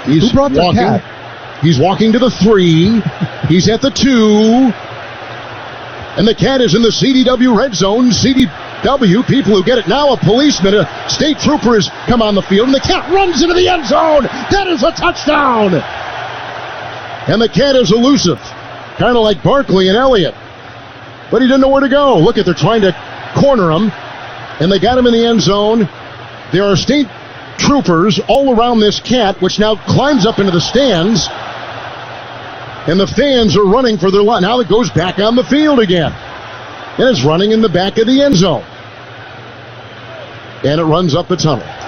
Who brought the cat? He's walking to the 3. He's at the 2. And the cat is in the CDW red zone. CDW, people who get it now, a policeman, a state trooper has come on the field, and the cat runs into the end zone. That is a touchdown. And the cat is elusive, kind of like Barkley and Elliott. But he didn't know where to go. Look they're trying to corner him, and they got him in the end zone. There are state troopers all around this cat, which now climbs up into the stands. And the fans are running for their life. Now it goes back on the field again. And it's running in the back of the end zone. And it runs up the tunnel.